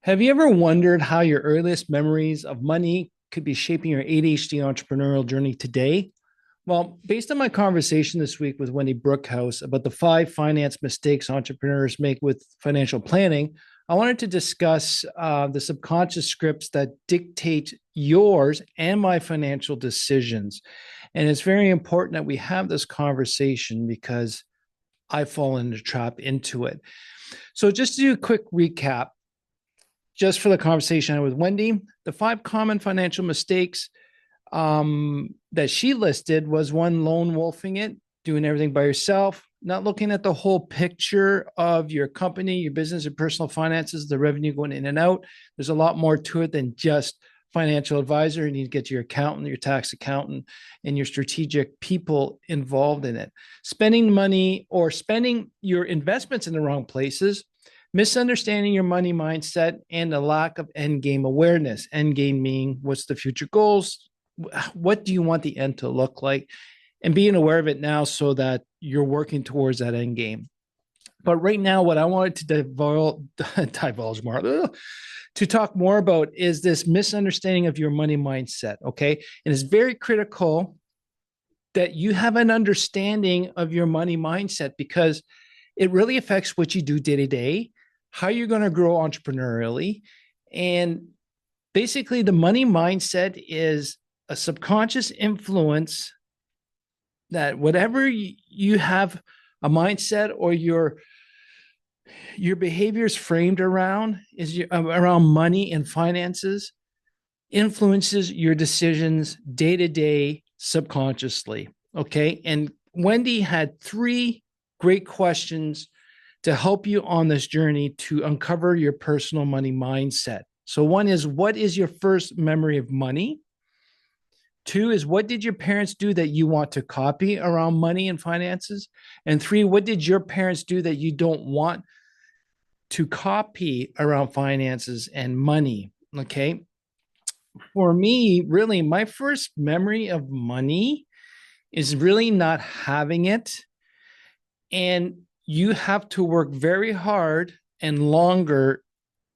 Have you ever wondered how your earliest memories of money could be shaping your ADHD entrepreneurial journey today? Well, based on my conversation this week with Wendy Brookhouse about the 5 finance mistakes entrepreneurs make with financial planning, I wanted to discuss the subconscious scripts that dictate yours and my financial decisions. And it's very important that we have this conversation because I fall into trap into it. So, just to do a quick recap, just for the conversation I had with Wendy, the 5 common financial mistakes that she listed was one, lone wolfing it, doing everything by yourself, not looking at the whole picture of your company, your business, your personal finances, the revenue going in and out. There's a lot more to it than just financial advisor. You need to get your accountant, your tax accountant, and your strategic people involved in it. Spending money or spending your investments in the wrong places, misunderstanding your money mindset, and a lack of end game awareness. End game meaning what's the future goals? What do you want the end to look like? And being aware of it now so that you're working towards that end game. But right now, what I wanted to divulge more, to talk more about is this misunderstanding of your money mindset. Okay. And it's very critical that you have an understanding of your money mindset because it really affects what you do day to day, how you're going to grow entrepreneurially. And basically, the money mindset is a subconscious influence that whatever you have a mindset or your behavior is framed around around money and finances influences your decisions day to day subconsciously. Okay. And Wendy had 3 great questions to help you on this journey to uncover your personal money mindset. So, one is, what is your first memory of money? 2 is, what did your parents do that you want to copy around money and finances? And 3, what did your parents do that you don't want to copy around finances and money? Okay. For me, really, my first memory of money is really not having it. And you have to work very hard and longer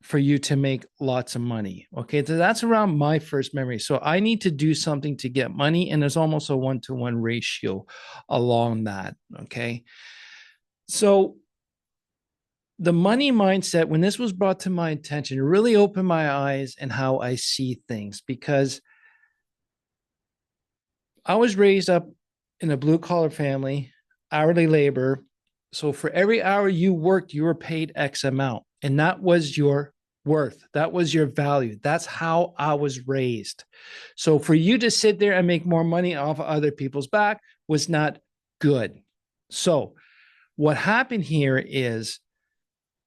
for you to make lots of money. Okay. So that's around my first memory. So I need to do something to get money. And there's almost a 1-to-1 ratio along that. Okay. So the money mindset, when this was brought to my attention, really opened my eyes and how I see things because I was raised up in a blue collar family, hourly labor. So for every hour you worked, you were paid X amount. And that was your worth. That was your value. That's how I was raised. So for you to sit there and make more money off of other people's back was not good. So what happened here is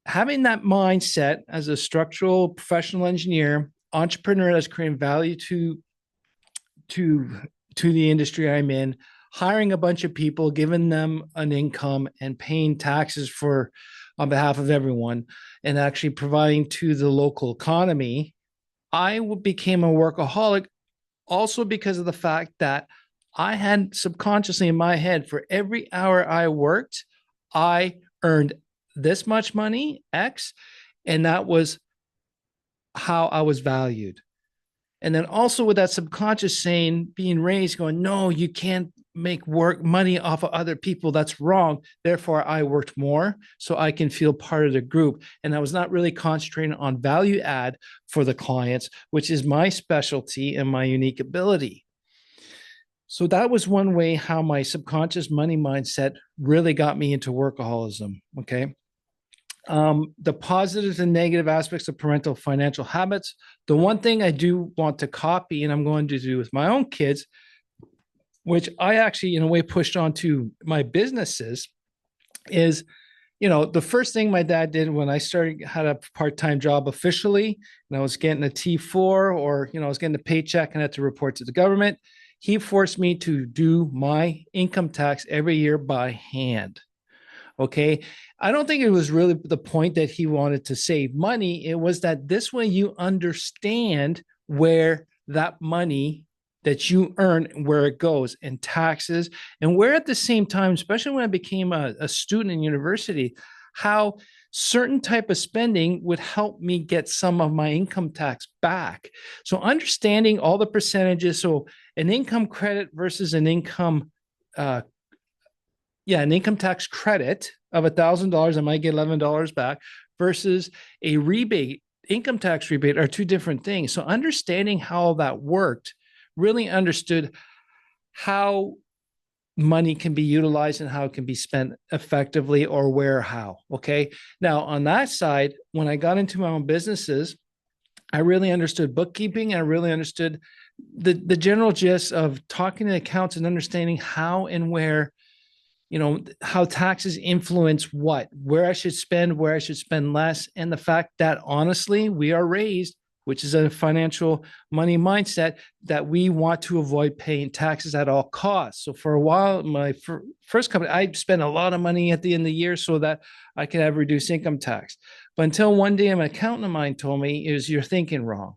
having that mindset as a structural professional engineer, entrepreneur that's creating value to the industry I'm in, hiring a bunch of people, giving them an income and paying taxes for on behalf of everyone, and actually providing to the local economy, I became a workaholic also because of the fact that I had subconsciously in my head for every hour I worked, I earned this much money, X, and that was how I was valued. And then also with that subconscious saying, being raised, going, no, you can't make money off of other people. That's wrong. Therefore, I worked more so I can feel part of the group. And I was not really concentrating on value add for the clients, which is my specialty and my unique ability. So that was one way how my subconscious money mindset really got me into workaholism. Okay. The positives and negative aspects of parental financial habits. The one thing I do want to copy, and I'm going to do with my own kids, which I actually, in a way, pushed onto my businesses, is, the first thing my dad did when I had a part-time job officially, and I was getting a T4 or, I was getting a paycheck and I had to report to the government. He forced me to do my income tax every year by hand. Okay. I don't think it was really the point that he wanted to save money. It was that this way you understand where that money that you earn, where it goes in taxes, and where at the same time, especially when I became a student in university, how certain type of spending would help me get some of my income tax back. So understanding all the percentages, so an income credit versus an income, an income tax credit of $1,000, I might get $11 back, versus a rebate, income tax rebate, are two different things. So understanding how that worked, really understood how money can be utilized and how it can be spent effectively, or where, how. Okay. Now, on that side, when I got into my own businesses, I really understood bookkeeping. I really understood the general gist of talking to accounts and understanding how and where, how taxes influence what, where I should spend, where I should spend less. And the fact that honestly, we are raised, which is a financial money mindset, that we want to avoid paying taxes at all costs. So for a while, my first company, I spent a lot of money at the end of the year so that I could have reduced income tax. But until one day, an accountant of mine told me, you're thinking wrong.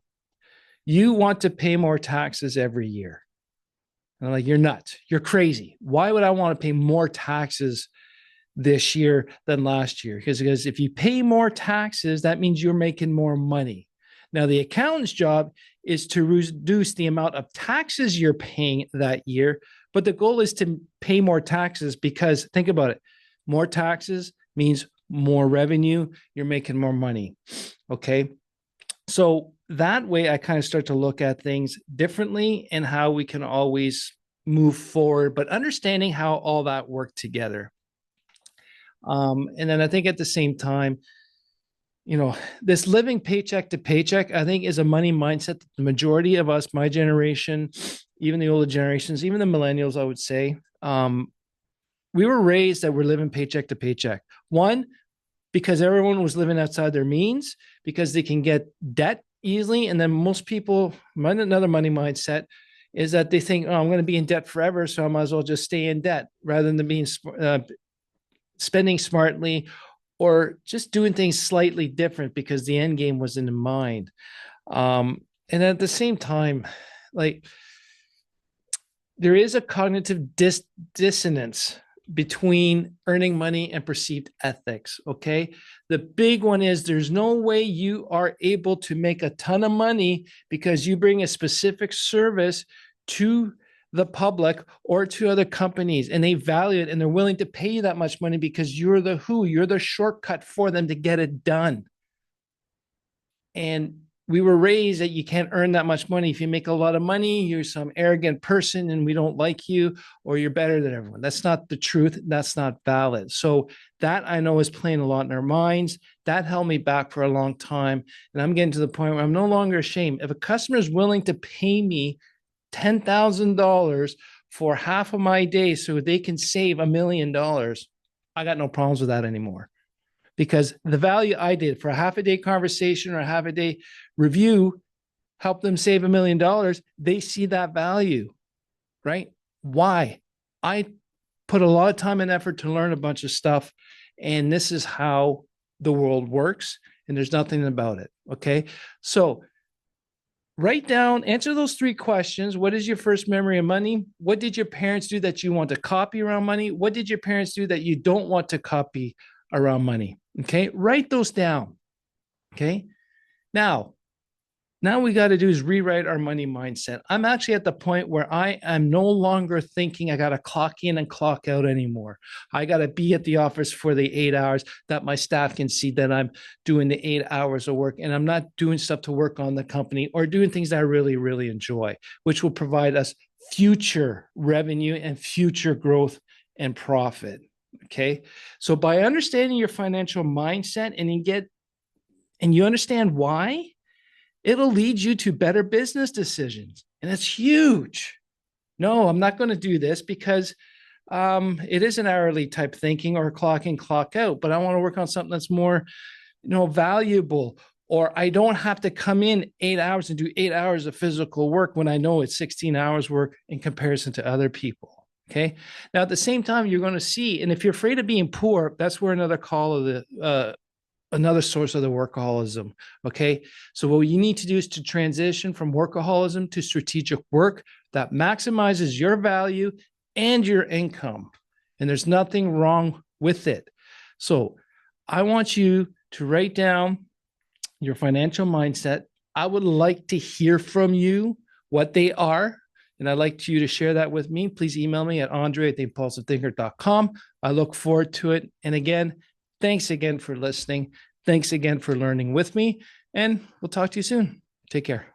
You want to pay more taxes every year. And I'm like, you're nuts. You're crazy. Why would I want to pay more taxes this year than last year? Because if you pay more taxes, that means you're making more money. Now, the accountant's job is to reduce the amount of taxes you're paying that year, but the goal is to pay more taxes, because think about it. More taxes means more revenue. You're making more money. Okay. So that way I kind of start to look at things differently and how we can always move forward, but understanding how all that worked together. And then I think at the same time, this living paycheck to paycheck, I think, is a money mindset that the majority of us, my generation, even the older generations, even the millennials, I would say, we were raised that we're living paycheck to paycheck. One, because everyone was living outside their means, because they can get debt easily. And then most people, another money mindset is that they think, oh, I'm going to be in debt forever, so I might as well just stay in debt, rather than being spending smartly, or just doing things slightly different because the end game was in mind. And at the same time, like, there is a cognitive dissonance between earning money and perceived ethics. Okay. The big one is there's no way you are able to make a ton of money because you bring a specific service to the public or to other companies, and they value it and they're willing to pay you that much money because you're the shortcut for them to get it done. And we were raised that you can't earn that much money. If you make a lot of money, you're some arrogant person and we don't like you, or you're better than everyone. That's not the truth. That's not valid. So that, I know, is playing a lot in our minds. That held me back for a long time. And I'm getting to the point where I'm no longer ashamed. If a customer is willing to pay me $10,000 for half of my day so they can save $1 million, I got no problems with that anymore. Because the value I did for a half a day conversation or a half a day review helped them save $1 million. They see that value, right? Why? I put a lot of time and effort to learn a bunch of stuff, and this is how the world works, and there's nothing about it. Okay. So write down, answer those 3 questions. What is your first memory of money? What did your parents do that you want to copy around money? What did your parents do that you don't want to copy around money? Okay. Write those down. Okay. Now we got to do is rewrite our money mindset. I'm actually at the point where I am no longer thinking I got to clock in and clock out anymore. I got to be at the office for the 8 hours that my staff can see that I'm doing the 8 hours of work, and I'm not doing stuff to work on the company or doing things that I really, really enjoy, which will provide us future revenue and future growth and profit. Okay. So by understanding your financial mindset and you understand why, it'll lead you to better business decisions. And that's huge. No, I'm not going to do this because it is an hourly type thinking or clock in, clock out, but I want to work on something that's more, valuable, or I don't have to come in 8 hours and do 8 hours of physical work when I know it's 16 hours work in comparison to other people. Okay. Now, at the same time, you're going to see, and if you're afraid of being poor, that's where another source of the workaholism. Okay. So what you need to do is to transition from workaholism to strategic work that maximizes your value and your income. And there's nothing wrong with it. So I want you to write down your financial mindset. I would like to hear from you what they are. And I'd like you to share that with me. Please email me at andre@theimpulsivethinker.com. I look forward to it. And again, thanks again for listening. Thanks again for learning with me. And we'll talk to you soon. Take care.